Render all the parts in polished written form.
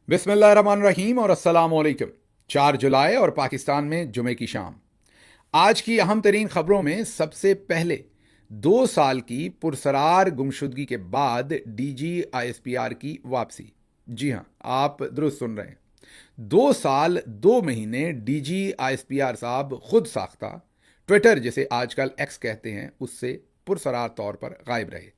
बिस्मिल्लाहिर्रहमानिर्रहीम और अस्सलाम वालेकुम। 4 जुलाई और पाकिस्तान में जुमे की शाम। आज की अहम तरीन खबरों में सबसे पहले 2 साल की पुरसरार गुमशुदगी के बाद डीजी आईएसपीआर की वापसी। जी हां, आप दुरुस्त सुन रहे हैं। 2 साल 2 महीने डीजी आईएसपीआर साहब खुद साख्ता ट्विटर, जिसे आजकल एक्स कहते हैं, उससे पुरसरार तौर पर गायब रहे।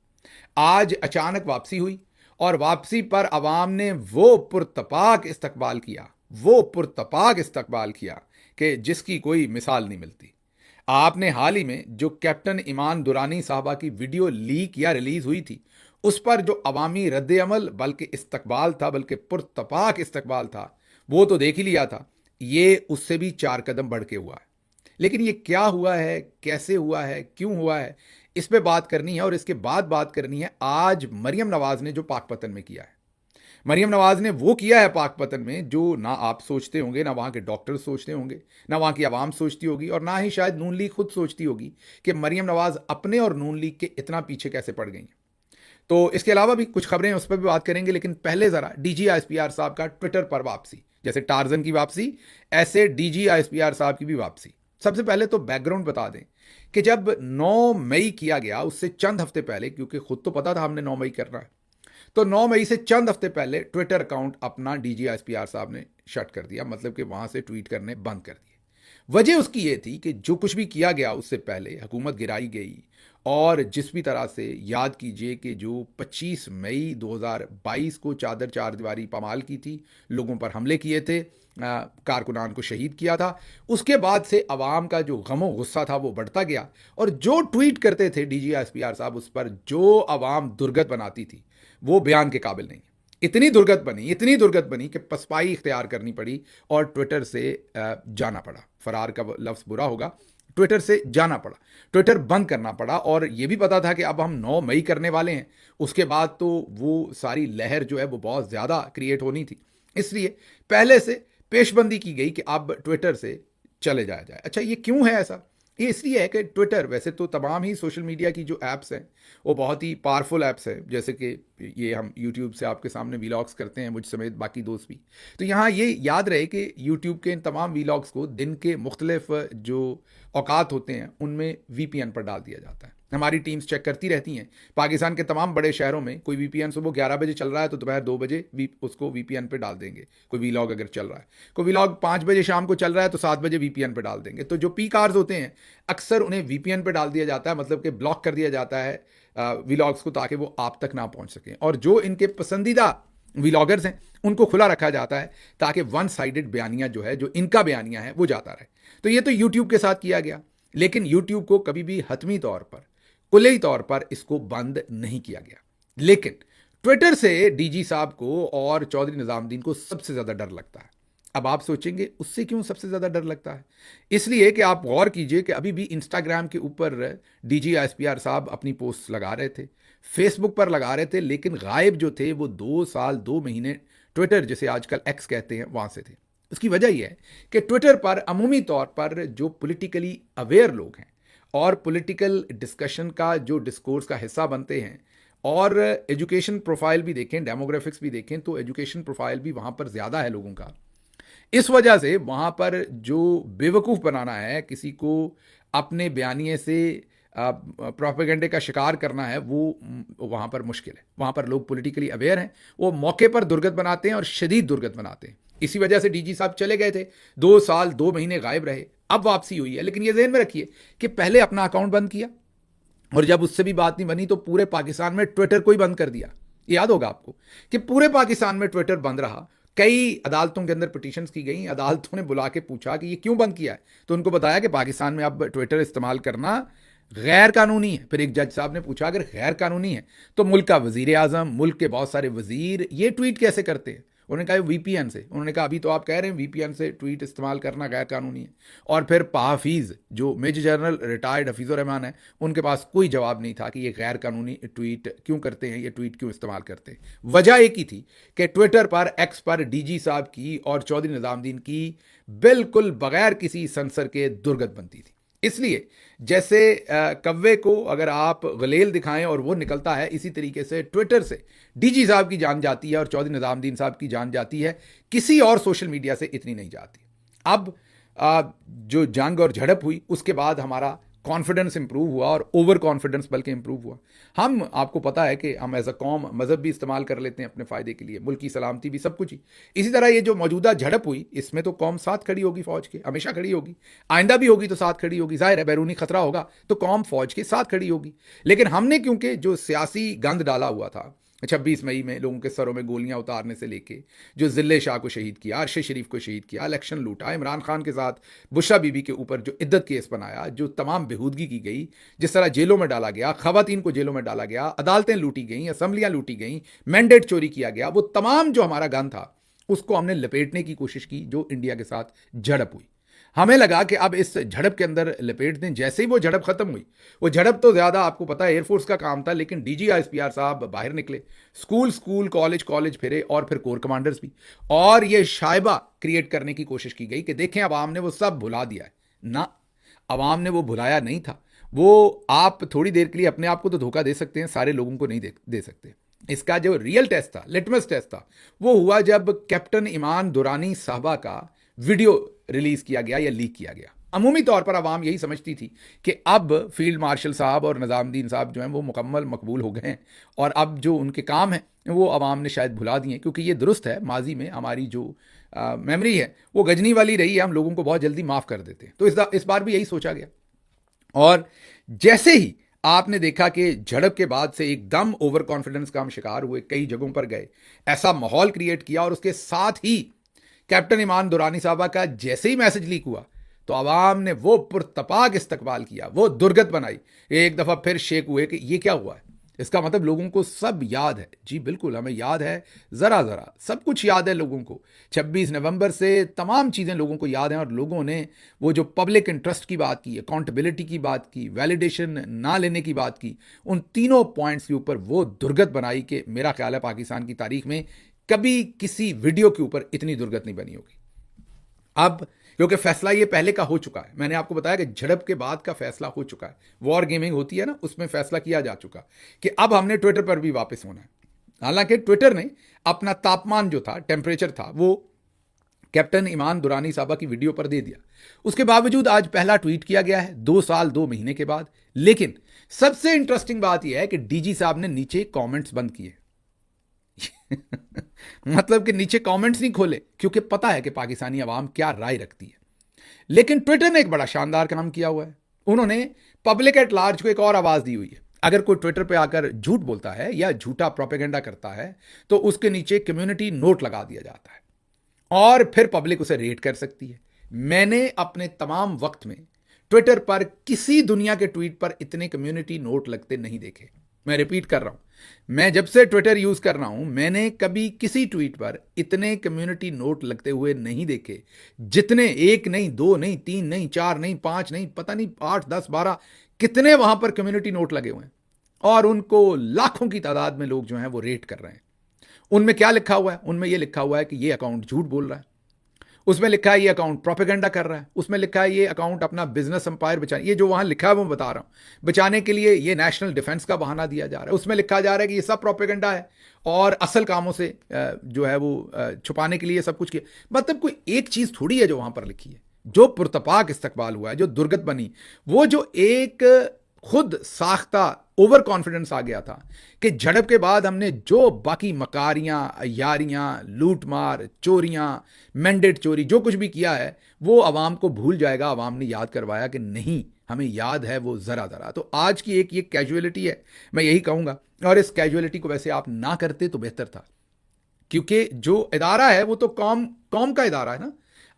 आज अचानक वापसी हुई और वापसी पर अवाम ने वो पुरतपाक इस्तकबाल किया कि जिसकी कोई मिसाल नहीं मिलती। आपने हाल ही में जो कैप्टन ईमान दुरानी साहबा की वीडियो लीक या रिलीज हुई थी, उस पर जो अवामी रद्द अमल बल्कि इस्तकबाल था, बल्कि पुरतपाक इस्तकबाल था, वो तो देख ही लिया था। ये उससे भी 4 कदम बढ़ के हुआ है। लेकिन ये क्या हुआ है, कैसे हुआ है, क्यों हुआ है, इस पे बात करनी है। और इसके बाद बात करनी है आज मरियम नवाज ने जो पाकपतन में किया है। मरियम नवाज ने वो किया है पाकपतन में जो ना आप सोचते होंगे, ना वहां के डॉक्टर सोचते होंगे, ना वहां की आवाम सोचती होगी, और ना ही शायद नून लीग खुद सोचती होगी कि मरियम नवाज अपने और नून लीग के इतना पीछे कैसे पड़ गई। तो इसके अलावा भी कुछ खबरें, उस पर भी बात करेंगे। लेकिन पहले जरा डीजी आईएसपीआर साहब का ट्विटर पर वापसी, जैसे टार्जन की वापसी, ऐसे डीजी आईएसपीआर साहब की भी वापसी। सबसे पहले तो बैकग्राउंड बता दें कि जब 9 मई किया गया, उससे चंद हफ्ते पहले, क्योंकि खुद तो पता था हमने 9 मई करना है, तो 9 मई से चंद हफ्ते पहले ट्विटर अकाउंट अपना डीजी आईएसपीआर साहब ने शट कर दिया, मतलब कि वहां से ट्वीट करने बंद कर दिए। वजह उसकी ये थी कि जो कुछ भी किया गया उससे पहले हुकूमत गिराई गई, और जिस भी तरह से याद कीजिए कि जो 25 मई 2022 को चादर चार दीवारी पामाल की थी, लोगों पर हमले किए थे, कारकुनान को शहीद किया था, उसके बाद से अवाम का जो गमो गुस्सा था वो बढ़ता गया। और जो ट्वीट करते थे डीजी एसपीआर साहब, उस पर जो अवाम दुर्गत बनाती थी वो बयान के काबिल नहीं। इतनी दुर्गत बनी कि पसपाई इख्तियार करनी पड़ी और ट्विटर से जाना पड़ा। फरार का लफ्ज़ बुरा होगा, ट्विटर से जाना पड़ा, ट्विटर बंद करना पड़ा। और ये भी पता था कि अब हम 9 मई करने वाले हैं, उसके बाद तो वो सारी लहर जो है वो बहुत ज़्यादा क्रिएट होनी थी, इसलिए पहले से पेशबंदी की गई कि अब ट्विटर से चले जाया जाए। अच्छा, ये क्यों है ऐसा? ये इसलिए है कि ट्विटर, वैसे तो तमाम ही सोशल मीडिया की जो ऐप्स हैं वो बहुत ही पावरफुल ऐप्स हैं, जैसे कि ये हम यूट्यूब से आपके सामने वीलॉग्स करते हैं, मुझ समेत बाकी दोस्त भी। तो यहाँ ये याद रहे कि यूट्यूब के इन तमाम वीलॉग्स को दिन के मुख्तलिफ जो औकात होते हैं उनमें वीपीएन पर डाल दिया जाता है। हमारी टीम्स चेक करती रहती हैं। पाकिस्तान के तमाम बड़े शहरों में कोई वीपीएन सुबह 11 बजे चल रहा है तो दोपहर 2 बजे उसको वीपीएन पे डाल देंगे। कोई वीलॉग अगर चल रहा है, कोई वीलॉग 5 बजे शाम को चल रहा है तो 7 बजे वीपीएन पे डाल देंगे। तो जो पीक आवर्स होते हैं अक्सर उन्हें वीपीएन पे डाल दिया जाता है, मतलब कि ब्लॉक कर दिया जाता है वीलॉग्स को, ताकि वो आप तक ना पहुंच सकें। और जो इनके पसंदीदा वीलॉगर्स हैं उनको खुला रखा जाता है ताकि वन साइडेड बयानिया जो है, जो इनका बयानिया है, वो जाता रहे। तो ये तो यूट्यूब के साथ किया गया, लेकिन यूट्यूब को कभी भी हतमी तौर पर, कुल्ली तौर पर इसको बंद नहीं किया गया। लेकिन ट्विटर से डीजी साहब को और चौधरी निजामुद्दीन को सबसे ज्यादा डर लगता है। अब आप सोचेंगे उससे क्यों सबसे ज्यादा डर लगता है? इसलिए कि आप गौर कीजिए कि अभी भी इंस्टाग्राम के ऊपर डीजी एसपीआर साहब अपनी पोस्ट लगा रहे थे, फेसबुक पर लगा रहे थे, लेकिन गायब जो थे वो 2 साल 2 महीने ट्विटर, जिसे आजकल एक्स कहते हैं, वहां से थे। उसकी वजह यह है कि ट्विटर पर अमूमी तौर पर जो पॉलिटिकली अवेयर लोग हैं और पॉलिटिकल डिस्कशन का जो डिस्कोर्स का हिस्सा बनते हैं, और एजुकेशन प्रोफाइल भी देखें, डेमोग्राफिक्स भी देखें, तो एजुकेशन प्रोफाइल भी वहाँ पर ज़्यादा है लोगों का। इस वजह से वहाँ पर जो बेवकूफ़ बनाना है, किसी को अपने बयानिए से प्रोपेगेंडे का शिकार करना है, वो वहाँ पर मुश्किल है। वहाँ पर लोग पॉलिटिकली अवेयर हैं, वो मौके पर दुर्गत बनाते हैं और शदीद दुर्गत बनाते हैं। इसी वजह से डीजी साहब चले गए थे, 2 साल 2 महीने गायब रहे, अब वापसी हुई है। लेकिन ये ज़हन में रखिए कि पहले अपना अकाउंट बंद किया, और जब उससे भी बात नहीं बनी तो पूरे पाकिस्तान में ट्विटर को ही बंद कर दिया। याद होगा आपको कि पूरे पाकिस्तान में ट्विटर बंद रहा। कई अदालतों के अंदर पिटीशंस की गई, अदालतों ने बुला के पूछा कि ये क्यों बंद किया है, तो उनको बताया कि पाकिस्तान में अब ट्विटर इस्तेमाल करना गैर कानूनी है। फिर एक जज साहब ने पूछा अगर गैर कानूनी है तो मुल्क का वजीर आजम, मुल्क के बहुत सारे वजीर ये ट्वीट कैसे करते हैं? उन्होंने कहा वीपीएन से। उन्होंने कहा अभी तो आप कह रहे हैं वीपीएन से ट्वीट इस्तेमाल करना गैर कानूनी है। और फिर पाहफीज, जो मेजर जनरल रिटायर्ड हफीज़ुर रहमान है, उनके पास कोई जवाब नहीं था कि ये गैर कानूनी ट्वीट क्यों करते हैं, ये ट्वीट क्यों इस्तेमाल करते हैं। वजह एक ही थी कि ट्विटर पर, एक्स पर डीजी साहब की और चौधरी निजामुद्दीन की बिल्कुल बगैर किसी सेंसर के दुर्गत बनती थी। इसलिए जैसे कव्वे को अगर आप गलेल दिखाएं और वो निकलता है, इसी तरीके से ट्विटर से डीजी साहब की जान जाती है और चौधरी निजामुद्दीन साहब की जान जाती है, किसी और सोशल मीडिया से इतनी नहीं जाती। अब जो जंग और झड़प हुई उसके बाद हमारा कॉन्फिडेंस इंप्रूव हुआ और ओवर कॉन्फिडेंस बल्कि इंप्रूव हुआ। हम, आपको पता है कि हम एज अ कौम मजहब भी इस्तेमाल कर लेते हैं अपने फ़ायदे के लिए, मुल्क की सलामती भी, सब कुछ ही। इसी तरह ये जो मौजूदा झड़प हुई, इसमें तो कौम साथ खड़ी होगी, फौज के हमेशा खड़ी होगी, आइंदा भी होगी तो साथ खड़ी होगी। जाहिर है बैरूनी खतरा होगा तो कौम फौज के साथ खड़ी होगी। लेकिन हमने क्योंकि जो सियासी गंद डाला हुआ था 26 मई में, लोगों के सरों में गोलियां उतारने से लेके जो जिले शाह को शहीद किया, अरशद शरीफ को शहीद किया, इलेक्शन लूटा, इमरान खान के साथ बुशरा बीबी के ऊपर जो इद्दत केस बनाया, जो तमाम बेहूदगी की गई, जिस तरह जेलों में डाला गया, खवातीन को जेलों में डाला गया, अदालतें लूटी गई, असम्बलियां लूटी गई, मैंडेट चोरी किया गया, वो तमाम जो हमारा गन था उसको हमने लपेटने की कोशिश की जो इंडिया के साथ झड़प हुई। हमें लगा कि अब इस झड़प के अंदर लपेट दें। जैसे ही वो झड़प खत्म हुई, वो झड़प तो ज़्यादा आपको पता है एयरफोर्स का काम था, लेकिन डीजी आईएसपीआर साहब बाहर निकले, स्कूल कॉलेज फिरे और फिर कोर कमांडर्स भी, और ये शायबा क्रिएट करने की कोशिश की गई कि देखें अवाम ने वो सब भुला दिया है। ना, अवाम ने वो भुलाया नहीं था। वो आप थोड़ी देर के लिए अपने आप को तो धोखा दे सकते हैं, सारे लोगों को नहीं दे सकते। इसका जो रियल टेस्ट था, लिटमस टेस्ट था, वो हुआ जब कैप्टन ईमान दुरानी साहबा का वीडियो रिलीज किया गया या लीक किया गया। अमूमी तौर पर आवाम यही समझती थी कि अब फील्ड मार्शल साहब और निजामुद्दीन साहब जो हैं वो मुकम्मल मकबूल हो गए हैं और अब जो उनके काम हैं वो आवाम ने शायद भुला दिए, क्योंकि ये दुरुस्त है, माजी में हमारी जो मेमोरी है वो गजनी वाली रही है, हम लोगों को बहुत जल्दी माफ़ कर देते हैं। तो इस बार भी यही सोचा गया। और जैसे ही आपने देखा कि झड़प के बाद से एकदम ओवर कॉन्फिडेंस का हम शिकार हुए, कई जगहों पर गए, ऐसा माहौल क्रिएट किया, और उसके साथ ही कैप्टन ईमान दुरानी साहबा का जैसे ही मैसेज लीक हुआ तो आवाम ने वो पुरतपाक इस्तकबाल किया, वो दुर्गत बनाई। एक दफ़ा फिर शेक हुए कि ये क्या हुआ है। इसका मतलब लोगों को सब याद है। जी बिल्कुल, हमें याद है, ज़रा ज़रा सब कुछ याद है लोगों को। 26 नवंबर से तमाम चीज़ें लोगों को याद हैं, और लोगों ने वो जो पब्लिक इंटरेस्ट की बात की, अकाउंटेबिलिटी की बात की, वैलिडेशन ना लेने की बात की, उन तीनों पॉइंट्स के ऊपर वो दुर्गत बनाई कि मेरा ख्याल है पाकिस्तान की तारीख में कभी किसी वीडियो के ऊपर इतनी दुर्गत नहीं बनी होगी। अब क्योंकि फैसला ये पहले का हो चुका है, मैंने आपको बताया कि झड़प के बाद का फैसला हो चुका है, वॉर गेमिंग होती है ना, उसमें फैसला किया जा चुका कि अब हमने ट्विटर पर भी वापस होना है। हालांकि ट्विटर ने अपना तापमान जो था, टेम्परेचर था, वो कैप्टन ईमान दुरानी साहबा की वीडियो पर दे दिया। उसके बावजूद आज पहला ट्वीट किया गया है 2 साल 2 महीने के बाद। लेकिन सबसे इंटरेस्टिंग बात यह है कि डीजी साहब ने नीचे कॉमेंट्स बंद किए। मतलब कि नीचे कमेंट्स नहीं खोले, क्योंकि पता है कि पाकिस्तानी अवाम क्या राय रखती है। लेकिन ट्विटर ने एक बड़ा शानदार काम किया हुआ है। उन्होंने पब्लिक एट लार्ज को एक और आवाज दी हुई है। अगर कोई ट्विटर पे आकर झूठ बोलता है या झूठा प्रोपेगेंडा करता है तो उसके नीचे कम्युनिटी नोट लगा दिया जाता है और फिर पब्लिक उसे रेट कर सकती है। मैंने अपने तमाम वक्त में ट्विटर पर किसी दुनिया के ट्वीट पर इतने कम्युनिटी नोट लगते नहीं देखे। मैं रिपीट कर रहा हूं, मैं जब से ट्विटर यूज कर रहा हूं, मैंने कभी किसी ट्वीट पर इतने कम्युनिटी नोट लगते हुए नहीं देखे जितने, 1 नहीं, 2 नहीं, 3 नहीं, 4 नहीं, 5 नहीं, पता नहीं 8, 10, 12 कितने वहां पर कम्युनिटी नोट लगे हुए हैं, और उनको लाखों की तादाद में लोग जो हैं वो रेट कर रहे हैं। उनमें क्या लिखा हुआ है? उनमें यह लिखा हुआ है कि ये अकाउंट झूठ बोल रहा है, उसमें लिखा है ये अकाउंट प्रोपेगेंडा कर रहा है, उसमें लिखा है ये अकाउंट अपना बिजनेस एम्पायर बचाने, ये जो वहां लिखा है वो बता रहा हूं, बचाने के लिए ये नेशनल डिफेंस का बहाना दिया जा रहा है। उसमें लिखा जा रहा है कि ये सब प्रोपेगेंडा है और असल कामों से जो है वो छुपाने के लिए सब कुछ किया। मतलब कोई एक चीज थोड़ी है जो वहां पर लिखी है। जो पुरतपाक इस्तकबाल हुआ है, जो दुर्गत बनी, वो जो एक खुद साख्ता ओवर कॉन्फिडेंस आ गया था कि झड़प के बाद हमने जो बाकी मकारियां, अय्यारियां, लूटमार, चोरियां, मैंडेट चोरी, जो कुछ भी किया है वो अवाम को भूल जाएगा। अवाम ने याद करवाया कि नहीं, हमें याद है वो ज़रा ज़रा। तो आज की एक ये कैजुअलिटी है, मैं यही कहूँगा, और इस कैजुअलिटी को वैसे आप ना करते तो बेहतर था, क्योंकि जो इदारा है वो तो कौम का इदारा है ना।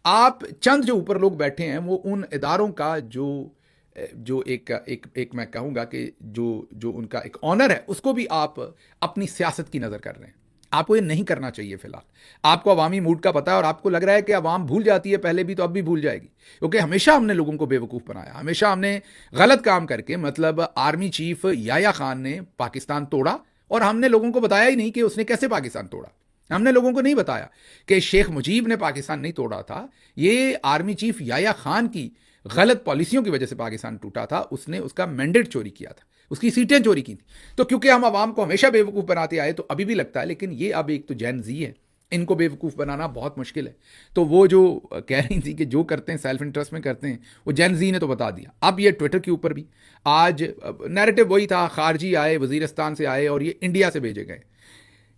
आप चंद जो ऊपर लोग बैठे हैं वो उन इदारों का जो एक मैं कहूँगा कि जो उनका एक ऑनर है, उसको भी आप अपनी सियासत की नज़र कर रहे हैं। आपको ये नहीं करना चाहिए। फिलहाल आपको अवामी मूड का पता है और आपको लग रहा है कि अवाम भूल जाती है, पहले भी तो अब भी भूल जाएगी, क्योंकि हमेशा हमने लोगों को बेवकूफ़ बनाया, हमेशा हमने गलत काम करके, मतलब आर्मी चीफ याया खान ने पाकिस्तान तोड़ा और हमने लोगों को बताया ही नहीं कि उसने कैसे पाकिस्तान तोड़ा। हमने लोगों को नहीं बताया कि शेख मुजीब ने पाकिस्तान नहीं तोड़ा था, ये आर्मी चीफ याया खान की गलत पॉलिसियों की वजह से पाकिस्तान टूटा था, उसने उसका मैंडेट चोरी किया था, उसकी सीटें चोरी की थी। तो क्योंकि हम आवाम को हमेशा बेवकूफ़ बनाते आए, तो अभी भी लगता है, लेकिन ये अब एक तो जैन जी है, इनको बेवकूफ़ बनाना बहुत मुश्किल है। तो वो जो कह रही थी कि जो करते हैं सेल्फ इंटरेस्ट में करते हैं, वो जैन जी ने तो बता दिया। अब ये ट्विटर के ऊपर भी आज नैरेटिव वही था, खारजी आए, वजीरिस्तान से आए और ये इंडिया से भेजे गए।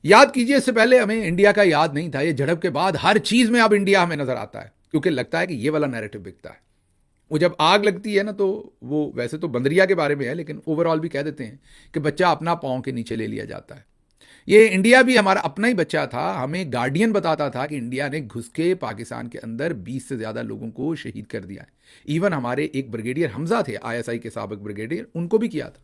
याद कीजिए, इससे पहले हमें इंडिया का याद नहीं था। ये झड़प के बाद हर चीज़ में अब इंडिया हमें नज़र आता है, क्योंकि लगता है कि ये वाला नैरेटिव बिकता है। वो जब आग लगती है ना, तो वो वैसे तो बंदरिया के बारे में है, लेकिन ओवरऑल भी कह देते हैं कि बच्चा अपना पाँव के नीचे ले लिया जाता है। ये इंडिया भी हमारा अपना ही बच्चा था। हमें गार्डियन बताता था कि इंडिया ने घुस के पाकिस्तान के अंदर 20 से ज़्यादा लोगों को शहीद कर दिया है। इवन हमारे एक ब्रिगेडियर हमजा थे, आईएसआई के साबिक ब्रिगेडियर, उनको भी किया था।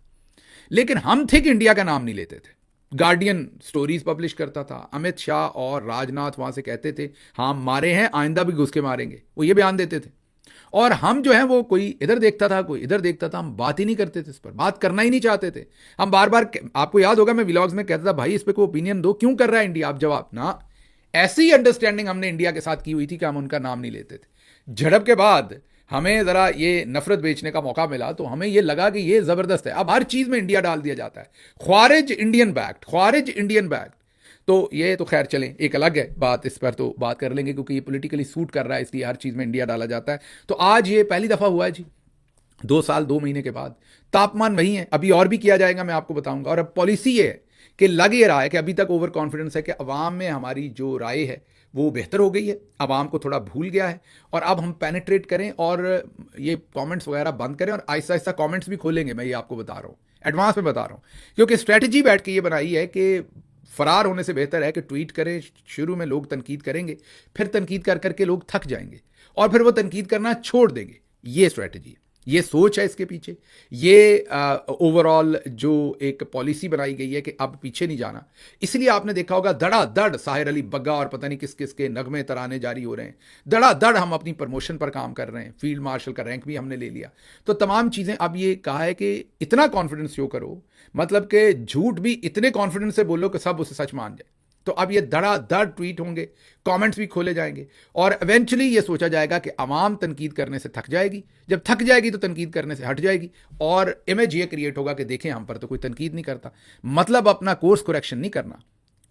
लेकिन हम थे कि इंडिया का नाम नहीं लेते थे। गार्डियन स्टोरीज पब्लिश करता था, अमित शाह और राजनाथ वहां से कहते थे हाँ मारे हैं, आइंदा भी घुस के मारेंगे, वो ये बयान देते थे। और हम जो है वो कोई इधर देखता था, कोई इधर देखता था, हम बात ही नहीं करते थे, इस पर बात करना ही नहीं चाहते थे। हम बार बार, आपको याद होगा मैं व्लॉग्स में कहता था भाई इस पर कोई ओपिनियन दो, क्यों कर रहा है इंडिया, आप जवाब ना। ऐसी अंडरस्टैंडिंग हमने इंडिया के साथ की हुई थी कि हम उनका नाम नहीं लेते थे। झड़प के बाद हमें ज़रा ये नफरत बेचने का मौका मिला, तो हमें ये लगा कि ये ज़बरदस्त है, अब हर चीज़ में इंडिया डाल दिया जाता है। ख्वारिज इंडियन बैक्ड, ख्वारिज इंडियन बैक्ड। तो ये तो खैर चलें, एक अलग है बात, इस पर तो बात कर लेंगे, क्योंकि ये पॉलिटिकली सूट कर रहा है, इसलिए हर चीज़ में इंडिया डाला जाता है। तो आज ये पहली दफ़ा हुआ है जी, 2 साल 2 महीने के बाद। तापमान वही है, अभी और भी किया जाएगा, मैं आपको बताऊंगा। और अब पॉलिसी ये है कि लग ये रहा है कि अभी तक ओवर कॉन्फिडेंस है कि अवाम में हमारी जो राय है वो बेहतर हो गई है, अवाम को थोड़ा भूल गया है, और अब हम पेनिट्रेट करें और ये कमेंट्स वगैरह बंद करें, और आहिस्ता आहिस्ता कमेंट्स भी खोलेंगे। मैं ये आपको बता रहा हूँ, एडवांस में बता रहा हूँ, क्योंकि स्ट्रैटेजी बैठ के ये बनाई है कि फरार होने से बेहतर है कि ट्वीट करें। शुरू में लोग तनकीद करेंगे, फिर तनकीद कर करके लोग थक जाएंगे और फिर वो तनकीद करना छोड़ देंगे। ये स्ट्रैटेजी, ये सोच है इसके पीछे। ये ओवरऑल जो एक पॉलिसी बनाई गई है कि अब पीछे नहीं जाना। इसलिए आपने देखा होगा धड़ाधड़ साहिर अली बग्गा और पता नहीं किस किस के नगमे तराने जारी हो रहे हैं, धड़ाधड़ हम अपनी प्रमोशन पर काम कर रहे हैं, फील्ड मार्शल का रैंक भी हमने ले लिया। तो तमाम चीज़ें, अब ये कहा है कि इतना कॉन्फिडेंस शो करो, मतलब कि झूठ भी इतने कॉन्फिडेंस से बोलो कि सब उसे सच मान जाए। तो अब ये धड़ाधड़ ट्वीट होंगे, कमेंट्स भी खोले जाएंगे, और इवेंचुअली ये सोचा जाएगा कि आवाम तनकीद करने से थक जाएगी। जब थक जाएगी तो तनकीद करने से हट जाएगी, और इमेज ये क्रिएट होगा कि देखें हम पर तो कोई तनकीद नहीं करता। मतलब अपना कोर्स करेक्शन नहीं करना,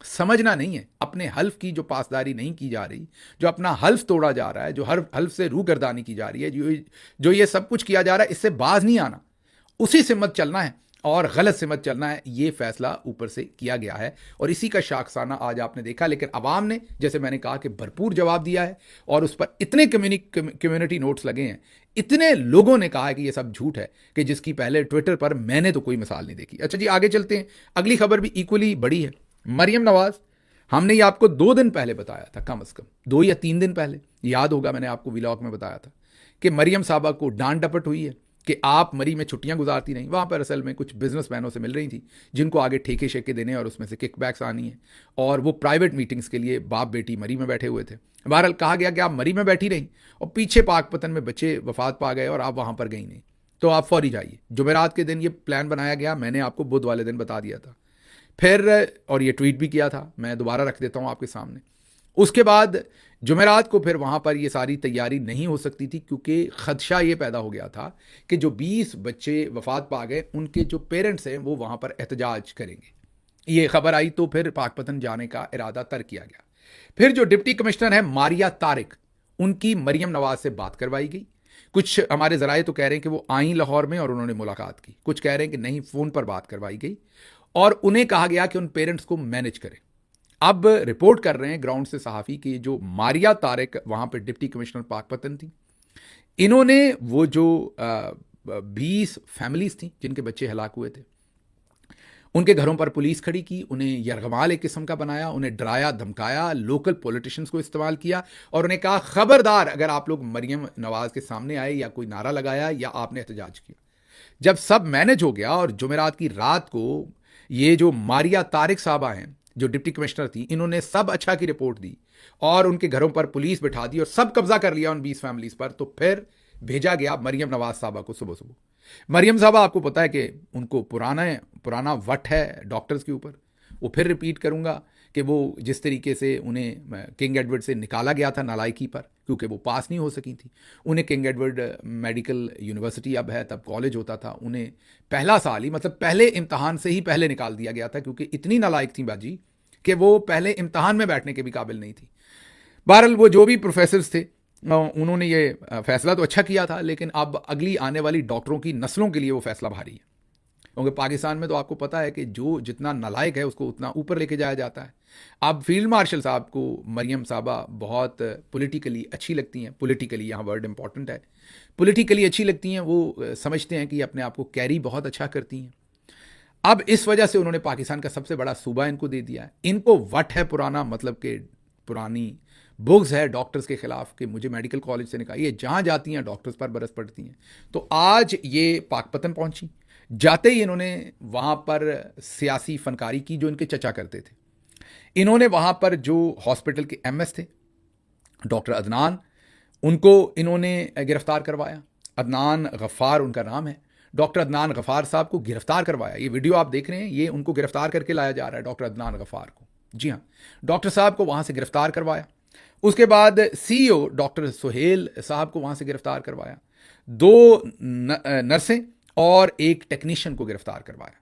समझना नहीं है, अपने हल्फ की जो पासदारी नहीं की जा रही, जो अपना हल्फ तोड़ा जा रहा है, जो हर हल्फ से रूगर्दानी की जा रही है, जो ये सब कुछ किया जा रहा है, इससे बाज नहीं आना, उसी से मत चलना है और गलत से मत चलना है। ये फैसला ऊपर से किया गया है और इसी का शाखसाना आज आपने देखा। लेकिन अवाम ने, जैसे मैंने कहा, कि भरपूर जवाब दिया है और उस पर इतने कम्युनिटी नोट्स लगे हैं, इतने लोगों ने कहा है कि ये सब झूठ है कि जिसकी पहले ट्विटर पर मैंने तो कोई मिसाल नहीं देखी। अच्छा जी, आगे चलते हैं। अगली खबर भी इक्वली बड़ी है। मरियम नवाज, हमने ये आपको 2 दिन पहले बताया था, कम से कम 2 या 3 दिन पहले, याद होगा मैंने आपको व्लॉग में बताया था कि मरियम साहबा को डांट डपट हुई है कि आप मरी में छुट्टियां गुजारती नहीं। वहाँ पर असल में कुछ बिजनेसमैनों से मिल रही थी जिनको आगे ठेके शेके देने और उसमें से किकबैक्स आनी है, और वो प्राइवेट मीटिंग्स के लिए बाप बेटी मरी में बैठे हुए थे। बहरहाल कहा गया कि आप मरी में बैठी रहीं और पीछे पाकपतन में बच्चे वफात पा गए और आप वहाँ पर गई नहीं, तो आप फौरी जाइए। जुमेरात के दिन ये प्लान बनाया गया, मैंने आपको बुध वाले दिन बता दिया था फिर, और ये ट्वीट भी किया था, मैं दोबारा रख देता हूँ आपके सामने। उसके बाद जुमेरात को फिर वहाँ पर ये सारी तैयारी नहीं हो सकती थी, क्योंकि ख़दशा ये पैदा हो गया था कि जो 20 बच्चे वफात पा गए उनके जो पेरेंट्स हैं वो वहाँ पर एहतजाज करेंगे। ये खबर आई तो फिर पाकपतन जाने का इरादा तर किया गया। फिर जो डिप्टी कमिश्नर है मारिया तारिक, उनकी मरियम नवाज से बात करवाई गई। कुछ हमारे ज़राए तो कह रहे हैं कि वो आई लाहौर में और उन्होंने मुलाकात की, कुछ कह रहे हैं कि नहीं, फ़ोन पर बात करवाई गई और उन्हें कहा गया कि उन पेरेंट्स को मैनेज करें। अब रिपोर्ट कर रहे हैं ग्राउंड से सहाफ़ी कि जो मारिया तारिक वहाँ पर डिप्टी कमिश्नर पाकपतन थी, इन्होंने वो जो 20 फैमिलीज़ थी जिनके बच्चे हलाक हुए थे, उनके घरों पर पुलिस खड़ी की, उन्हें यरगमाल एक किस्म का बनाया, उन्हें डराया धमकाया, लोकल पॉलिटिशियंस को इस्तेमाल किया और उन्हें कहा खबरदार अगर आप लोग मरियम नवाज के सामने आए या कोई नारा लगाया या आपने एहतजाज किया। जब सब मैनेज हो गया और जुमेरात की रात को ये जो मारिया तारिक साहबा हैं जो डिप्टी कमिश्नर थी, इन्होंने सब अच्छा की रिपोर्ट दी और उनके घरों पर पुलिस बिठा दी और सब कब्जा कर लिया उन 20 फैमिलीज पर, तो फिर भेजा गया मरियम नवाज साहबा को सुबह सुबह। मरियम साहबा, आपको पता है कि उनको पुराना वट है डॉक्टर्स के ऊपर, वो फिर रिपीट करूंगा कि वो जिस तरीके से उन्हें किंग एडवर्ड से निकाला गया था नालायकी पर, क्योंकि वो पास नहीं हो सकी थी। उन्हें किंग एडवर्ड मेडिकल यूनिवर्सिटी अब है, तब कॉलेज होता था, उन्हें पहला साल ही मतलब पहले इम्तहान से ही पहले निकाल दिया गया था, क्योंकि इतनी नालायक थी बाजी कि वो पहले इम्तहान में बैठने के भी काबिल नहीं थी। बहरहाल वो जो भी प्रोफेसर्स थे उन्होंने ये फैसला तो अच्छा किया था, लेकिन अब अगली आने वाली डॉक्टरों की नस्लों के लिए वो फैसला भारी है। क्योंकि पाकिस्तान में तो आपको पता है कि जो जितना नालायक है उसको उतना ऊपर लेके जाया जाता है। अब फील्ड मार्शल साहब को मरियम साहबा बहुत पॉलिटिकली अच्छी लगती हैं, पॉलिटिकली यहाँ वर्ड इंपॉर्टेंट है, पॉलिटिकली अच्छी लगती हैं, वो समझते हैं कि अपने आप को कैरी बहुत अच्छा करती हैं। अब इस वजह से उन्होंने पाकिस्तान का सबसे बड़ा सूबा इनको दे दिया है। इनको वट है पुराना, मतलब कि पुरानी बुग्स है डॉक्टर्स के खिलाफ कि मुझे मेडिकल कॉलेज से निकाल, ये जहाँ जाती हैं डॉक्टर्स पर बरस पड़ती हैं। तो आज ये पाकपतन पहुंची, जाते ही इन्होंने वहाँ पर सियासी फनकारी की जो इनके चचा करते थे। इन्होंने वहाँ पर जो हॉस्पिटल के एमएस थे डॉक्टर अदनान, उनको इन्होंने गिरफ्तार करवाया। अदनान गफ़ार उनका नाम है। डॉक्टर अदनान गफ़ार साहब को गिरफ्तार करवाया। ये वीडियो आप देख रहे हैं, ये उनको गिरफ्तार करके लाया जा रहा है, डॉक्टर अदनान गफ़ार को। जी हाँ, डॉक्टर साहब को वहाँ से गिरफ्तार करवाया। उसके बाद सीईओ डॉक्टर सुहेल साहब को वहाँ से गिरफ्तार करवाया। 2 नर्सें और एक टेक्नीशियन को गिरफ्तार करवाया।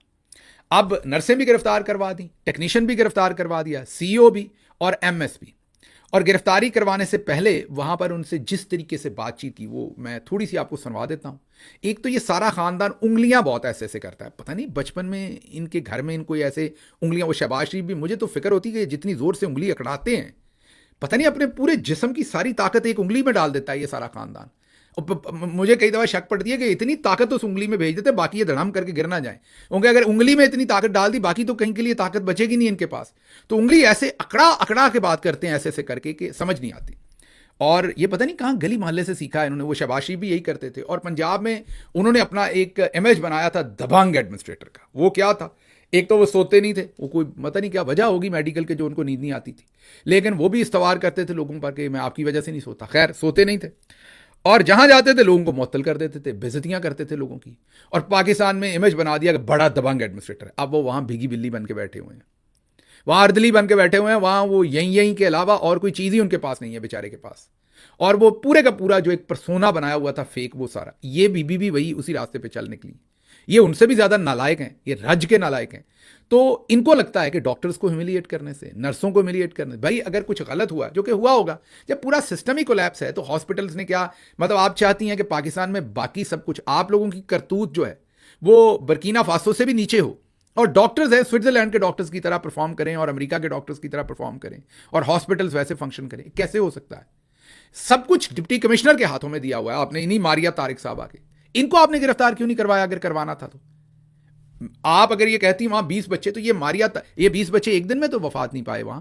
अब नर्सें भी गिरफ्तार करवा दी, टेक्नीशियन भी गिरफ्तार करवा दिया, सीईओ भी और एमएस भी। और गिरफ्तारी करवाने से पहले वहाँ पर उनसे जिस तरीके से बातचीत की वो मैं थोड़ी सी आपको सुनवा देता हूँ। एक तो ये सारा ख़ानदान उंगलियाँ बहुत ऐसे ऐसे करता है, पता नहीं बचपन में इनके घर में इनको ऐसे उंगलियाँ, वो शहबाज शरीफ भी, मुझे तो फिक्र होती है कि जितनी ज़ोर से उंगली अकड़ाते हैं, पता नहीं अपने पूरे जिस्म की सारी ताकत एक उंगली में डाल देता है ये सारा ख़ानदान। मुझे कई दफ़ा शक पड़ती है कि इतनी ताकत उस उंगली में भेज देते बाकी ये धड़ाम करके गिर ना जाए, क्योंकि अगर उंगली में इतनी ताकत डाल दी बाकी तो कहीं के लिए ताकत बचेगी नहीं इनके पास। तो उंगली ऐसे अकड़ा अकड़ा के बात करते हैं ऐसे ऐसे करके कि समझ नहीं आती। और ये पता नहीं कहाँ गली मोहल्ले से सीखा है इन्होंने। वो शहबाज शरीफ भी यही करते थे। और पंजाब में उन्होंने अपना एक इमेज बनाया था दबंग एडमिनिस्ट्रेटर का। वो क्या था, एक तो वो सोते नहीं थे, वो कोई पता नहीं क्या वजह होगी मेडिकल के जो उनको नींद नहीं आती थी, लेकिन वो भी इस्तवार करते थे लोगों पर कि मैं आपकी वजह से नहीं सोता। खैर सोते नहीं थे, और जहां जाते थे लोगों को मुअत्तल कर देते थे, बेइज्जतियां करते थे लोगों की। और पाकिस्तान में इमेज बना दिया कि बड़ा दबंग एडमिनिस्ट्रेटर है। अब वो वहां भीगी बिल्ली बन के बैठे हुए हैं, वहां अर्दली बन के बैठे हुए हैं, वहां वो यहीं के अलावा और कोई चीज़ ही उनके पास नहीं है बेचारे के पास। और वो पूरे का पूरा जो एक परसोना बनाया हुआ था फेक, वो सारा, ये बीबी भी वही उसी रास्ते पे चल निकली। ये उनसे भी ज़्यादा नालायक हैं, ये रज के नालायक हैं। तो इनको लगता है कि डॉक्टर्स को ह्यूमिलिएट करने से, नर्सों को ह्यूमिलिएट करने से, भाई अगर कुछ गलत हुआ, जो कि हुआ होगा, जब पूरा सिस्टम ही कोलैप्स है तो हॉस्पिटल्स ने क्या, मतलब आप चाहती हैं कि पाकिस्तान में बाकी सब कुछ, आप लोगों की करतूत जो है वो बर्कीना फासो से भी नीचे हो, और डॉक्टर्स हैं स्विट्जरलैंड के डॉक्टर्स की तरह परफॉर्म करें और अमेरिका के डॉक्टर्स की तरह परफॉर्म करें और हॉस्पिटल्स वैसे फंक्शन करें? कैसे हो सकता है? सब कुछ डिप्टी कमिश्नर के हाथों में दिया हुआ है आपने, इन्हीं मारिया तारिक साहब आके। इनको आपने गिरफ्तार क्यों नहीं करवाया? अगर करवाना था तो आप अगर ये कहती वहां 20 बच्चे, तो ये मारिया, ये 20 बच्चे एक दिन में तो वफात नहीं पाए वहां।